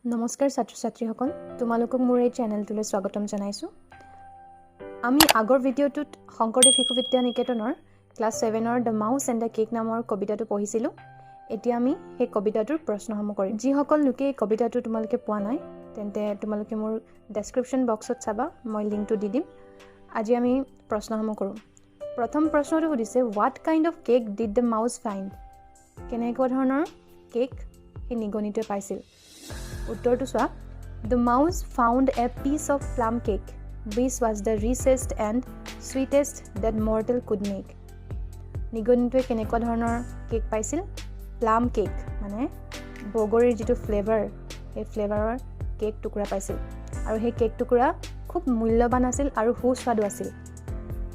নমস্কাৰ ছাত্ৰ-ছাত্ৰীসকল, তোমালোকক মোৰ এই চেনেলটোলৈ স্বাগতম জনাইছোঁ। আমি আগৰ ভিডিঅ'টোত শংকৰদেৱ শিশু বিদ্যা নিকেতনৰ ক্লাছ 7ৰ the mouse and the cake নামৰ কবিতাটো পঢ়িছিলোঁ। এতিয়া আমি সেই কবিতাটোৰ প্ৰশ্নসমূহ কৰিম। যিসকল লোকে এই কবিতাটো তোমালোকে পোৱা নাই তেন্তে তোমালোকে মোৰ ডেছক্ৰিপশ্যন বক্সত চাবা, মই লিংকটো দি দিম। আজি আমি প্ৰশ্নসমূহ কৰোঁ। প্ৰথম প্ৰশ্নটো সুধিছে, what kind of cake did the mouse find? কেনেকুৱা ধৰণৰ কেক সেই নিগনিটোৱে পাইছিল? উত্তৰটো চোৱা, the mouse found a piece of plum cake which was the richest and sweetest that mortal could make. নিগনিটোৱে কেনেকুৱা ধৰণৰ কেক পাইছিল? প্লাম কেক, মানে বগৰীৰ যিটো ফ্লেভাৰ, সেই ফ্লেভাৰৰ কেক টুকুৰা পাইছিল। আৰু সেই কেক টুকুৰা খুব মূল্যৱান আছিল আৰু সুস্বাদু আছিল।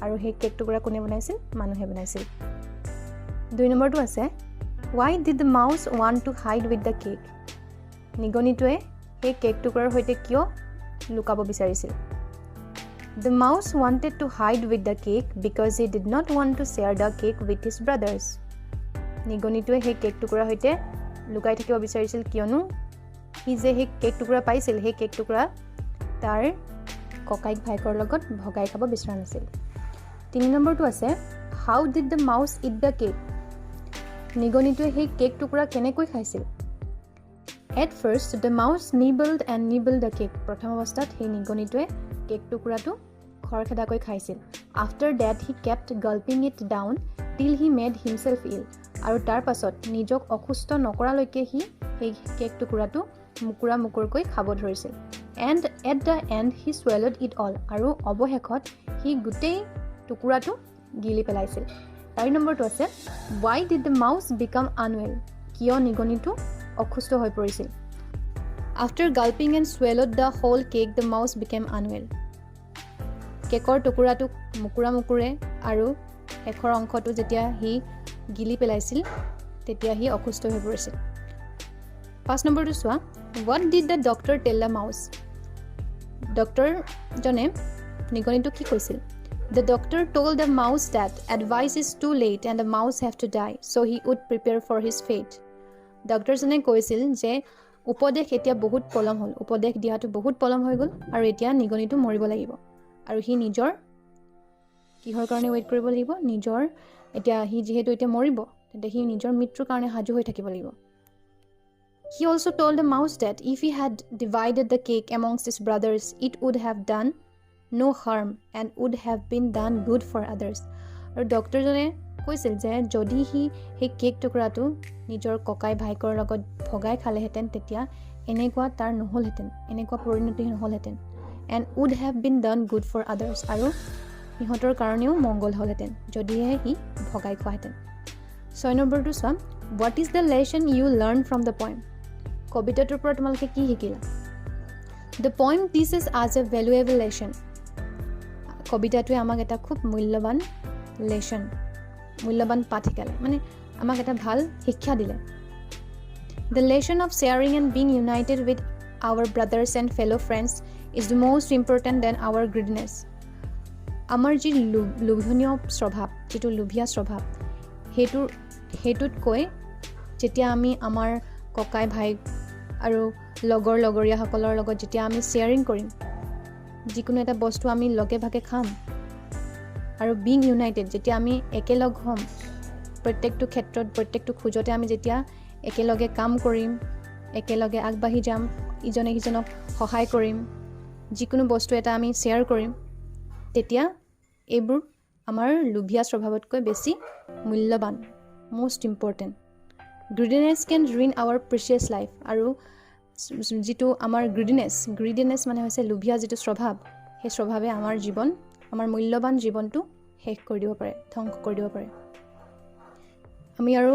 আৰু সেই কেক টুকুৰা কোনে বনাইছিল? মানুহে বনাইছিল। 2 নম্বৰটো আছে, why did the mouse want to hide with the cake? নিগনিটোৱে সেই কেক টুকুৰাৰ সৈতে কিয় লুকাব বিচাৰিছিল? The mouse wanted to hide with the cake because he did not want to share the cake with his brothers. নিগনিটোৱে সেই cake টুকুৰাৰ সৈতে লুকাই থাকিব বিচাৰিছিল কিয়নো সি যে সেই কেক টুকুৰা পাইছিল, সেই কেক টুকুৰা তাৰ ককাইক ভাইকৰ লগত ভগাই খাব বিচৰা নাছিল। 3 নম্বৰটো আছে, how did the mouse eat the cake? নিগনিটোৱে সেই কেক টুকুৰা কেনেকৈ খাইছিল? At first, the mouse nibbled and nibbled the cake. প্ৰথম অৱস্থাত সেই নিগনিটোৱে কেক টুকুৰাটো খৰখেদাকৈ খাইছিল। After that, he kept gulping it down till he made himself ill. আৰু তাৰ পাছত নিজক অসুস্থ নকৰালৈকে সি সেই কেক টুকুৰাটো মুকুৰা মুকুৰকৈ খাব ধৰিছিল। And at the end, he swallowed it all. আৰু অৱশেষত সি গোটেই টুকুৰাটো গিলি পেলাইছিল। 4 নম্বৰটো আছে, why did the mouse become unwell? কিয় নিগনিটো অসুস্থ হৈ পৰিছিল? After gulping and swallowed the whole cake, the mouse became unwell. কেকৰ টুকুৰাটো মুকুৰা মুকুৰে আৰু শেষৰ অংশটো যেতিয়া সি গিলি পেলাইছিল তেতিয়া সি অসুস্থ হৈ পৰিছিল। 5 নম্বৰটো চোৱা, what did the doctor tell the mouse? ডক্টৰজনে নিগনিটোক কি কৈছিল? The doctor told the mouse that advice is too late and the mouse have to die, so he would prepare for his fate. ডক্টৰজনে কৈছিল যে উপদেশ এতিয়া বহুত পলম হ'ল, উপদেশ দিয়াটো বহুত পলম হৈ গ'ল আৰু এতিয়া নিগনিটো মৰিব লাগিব। আৰু সি নিজৰ কিহৰ কাৰণে ৱেইট কৰিব লাগিব? নিজৰ এতিয়া সি যিহেতু এতিয়া মৰিব তেন্তে সি নিজৰ মৃত্যুৰ কাৰণে সাজু হৈ থাকিব লাগিব। He also told the mouse that if he had divided the cake amongst his brothers, it would have done no harm and would have been done good for others. আৰু ডক্টৰজনে কৈছিল যে যদি সি সেই কেক টুকুৰাটো নিজৰ ককাই ভাইকৰ লগত ভগাই খালেহেঁতেন তেতিয়া এনেকুৱা তাৰ নহ'লহেঁতেন, এনেকুৱা পৰিণতি নহ'লহেঁতেন। And would have been done good for others, আৰু সিহঁতৰ কাৰণেও মংগল হ'লহেঁতেন যদিহে সি ভগাই খোৱাহেঁতেন। 6 নম্বৰটো চোৱা, what is the lesson you learn from the poem? কবিতাটোৰ পৰা তোমালোকে কি শিকিলা? দ্য পইম টিচেছ আজ এ ভেলুৱেবল লেচন। কবিতাটোৱে আমাক এটা খুব মূল্যৱান লেচন, মূল্যৱান পাঠ শিকালে, মানে আমাক এটা ভাল শিক্ষা দিলে। The lesson of sharing and being united with our brothers and fellow friends is the most important than our greediness. আমাৰ যি লোভনীয় স্বভাৱ, যিটো লোভীয়া স্বভাৱ, সেইটোতকৈ যেতিয়া আমি আমাৰ ককাই ভাই আৰু লগৰীয়াসকলৰ লগত যেতিয়া আমি শ্বেয়াৰিং কৰিম, যিকোনো এটা বস্তু আমি লগে ভাগে খাম, আৰু বিং ইউনাইটেড যেতিয়া আমি একেলগ হ'ম, প্ৰত্যেকটো ক্ষেত্ৰত প্ৰত্যেকটো খোজতে আমি যেতিয়া একেলগে কাম কৰিম, একেলগে আগবাঢ়ি যাম, ইজনে সিজনক সহায় কৰিম, যিকোনো বস্তু এটা আমি শ্বেয়াৰ কৰিম, তেতিয়া এইবোৰ আমাৰ লোভীয়া স্বভাৱতকৈ বেছি মূল্যৱান, মষ্ট ইম্পৰ্টেণ্ট। গ্ৰিডিনেছ কেন ৰুইন আৱাৰ প্ৰিচিয়াছ লাইফ। আৰু যিটো আমাৰ গ্ৰিডিনেছ মানে হৈছে লোভীয়া যিটো স্বভাৱ, সেই স্বভাৱে আমাৰ জীৱন, আমাৰ মূল্যৱান জীৱনটো শেষ কৰি দিব পাৰে, ধ্বংস কৰি দিব পাৰে। আমি আৰু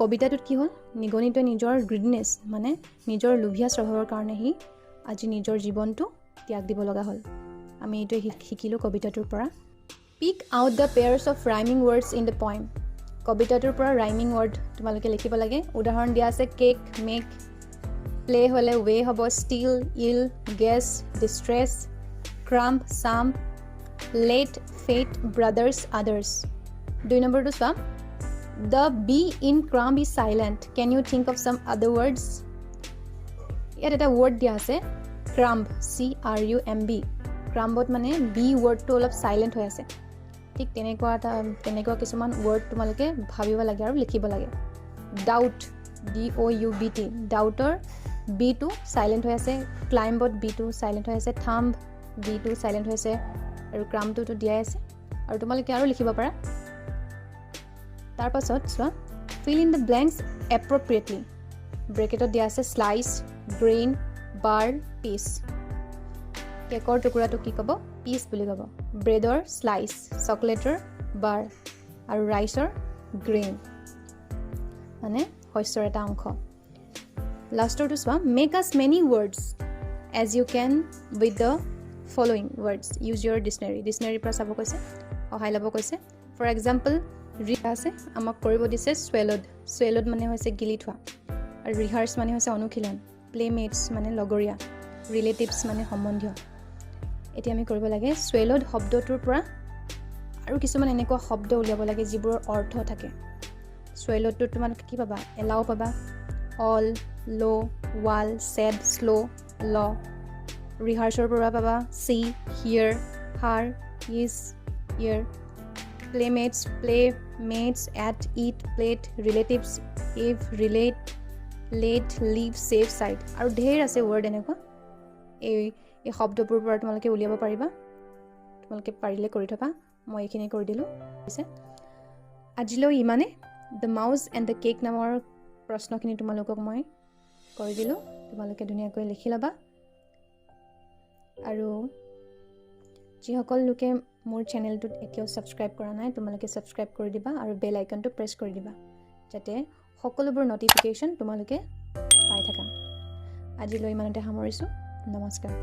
কবিতাটোত কি হ'ল? নিগনিটোৱে নিজৰ গ্ৰিডিনেছ মানে নিজৰ লোভীয়া স্বভাৱৰ কাৰণে সি আজি নিজৰ জীৱনটো ত্যাগ দিব লগা হ'ল। আমি এইটোৱে শিকিলোঁ কবিতাটোৰ পৰা। Pick out the pairs of rhyming words in the poem. কবিতাটোৰ পৰা ৰাইমিং ৱৰ্ড তোমালোকে লিখিব লাগে। উদাহৰণ দিয়া আছে, কেক, মেক, প্লে হ'লে ৱে হ'ব, still, ill, guess, distress, cramp, champ, late, fate, brothers, others. 2 নম্বৰটো চোৱা, The B in crumb is silent. Can you think of some other words? ইয়াত এটা ৱৰ্ড দিয়া আছে ক্ৰাম্ব CRUMB ক্ৰাম্বত মানে বি ৱৰ্ডটো অলপ চাইলেণ্ট হৈ আছে ঠিক তেনেকুৱা কিছুমান ৱৰ্ড তোমালোকে ভাবিব লাগে আৰু লিখিব লাগে ডাউট DOUBT ডাউটৰ বিটো চাইলেণ্ট হৈ আছে ক্লাইম্বত বিটো চাইলেণ্ট হৈ আছে থাম্ব বিটো চাইলেণ্ট হৈ আছে আৰু ক্ৰাম্বটোতো দিয়াই আছে আৰু তোমালোকে আৰু লিখিব পাৰা তাৰপাছত চোৱা fill in the blanks appropriately ব্ৰেকেটত দিয়া আছে slice grain bar piece কেকৰ টুকুৰাটো কি ক'ব piece বুলি ক'ব ব্ৰেডৰ slice চকলেটৰ bar আৰু ৰাইচৰ grain মানে শস্যৰ এটা অংশ লাষ্টৰটো চোৱা make as many words as you can with the following words use your dictionary পৰা চাব কৈছে সহায় ল'ব কৈছে for example আছে আমাক কৰিব দিছে swallowed মানে হৈছে গিলি থোৱা আৰু rehearse মানে হৈছে অনুশীলন playmates মানে লগৰীয়া relatives মানে সম্বন্ধীয় এতিয়া আমি কৰিব লাগে swallowed শব্দটোৰ পৰা আৰু কিছুমান এনেকুৱা শব্দ উলিয়াব লাগে যিবোৰৰ অৰ্থ থাকে swallowedটো তোমালোকে কি পাবা allow পাবা all low wall said slow law rehearseৰ পৰা পাবা see hear har is ear playmates playmates at eat plate relatives if relate late leave safe side আৰু ঢেৰ আছে ৱৰ্ড এনেকুৱা এই শব্দবোৰ পৰা তোমালোকে উলিয়াব পাৰিবা তোমালোকে পাৰিলে কৰি থবা মই এইখিনি কৰি দিলো আজিলৈ ইমানে the mouse and the cake নামৰ প্ৰশ্নখিনি তোমালোকক মই কৰি দিলো তোমালোকে ধুনীয়াকৈ লিখি ল'বা আৰু যিসকল লোকে মোৰ চেনেলটোত এতিয়াও সাবস্ক্ৰাইব কৰা নাই তোমালোকে সাবস্ক্ৰাইব কৰি দিবা আৰু বেল আইকনটো প্ৰেছ কৰি দিবা যাতে সকলোবোৰ নটিফিকেশ্যন তোমালোকে পাই থাকা আজিলৈ ইমানতে সামৰিছো নমস্কাৰ